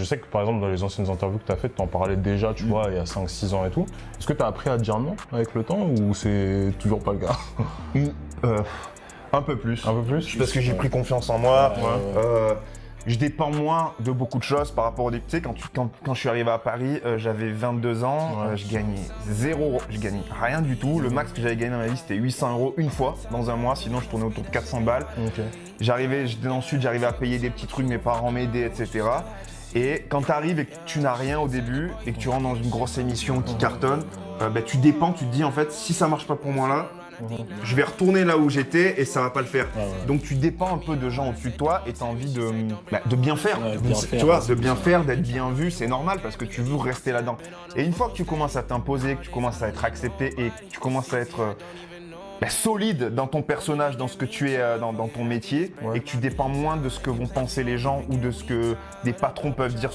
Je sais que par exemple dans les anciennes interviews que tu as faites, tu en parlais déjà, tu vois, il y a 5-6 ans et tout. Est-ce que tu as appris à dire non avec le temps ou c'est toujours pas le cas? Un peu plus. Un peu plus? Parce que j'ai pris confiance en moi. Ouais. Je dépends moins de beaucoup de choses par rapport au... Tu sais, quand je suis arrivé à Paris, j'avais 22 ans, Ouais. je gagnais 0, je gagnais rien du tout. Le max que j'avais gagné dans ma vie, c'était 800 € une fois dans un mois, sinon je tournais autour de 400 balles. Ok. J'étais dans le sud, j'arrivais à payer des petits trucs, mes parents m'aidaient, etc. Et quand tu arrives et que tu n'as rien au début et que tu rentres dans une grosse émission qui cartonne, tu dépends, tu te dis en fait, si ça marche pas pour moi là, je vais retourner là où j'étais et ça va pas le faire. Ouais. Donc tu dépends un peu de gens au-dessus de toi et tu as envie de bien faire. Ouais, bien faire, Tu vois, ouais, de bien faire, d'être bien vu, c'est normal parce que tu veux rester là-dedans. Et une fois que tu commences à t'imposer, que tu commences à être accepté et que tu commences à être solide dans ton personnage, dans ce que tu es, dans ton métier, Ouais. et que tu dépends moins de ce que vont penser les gens ou de ce que des patrons peuvent dire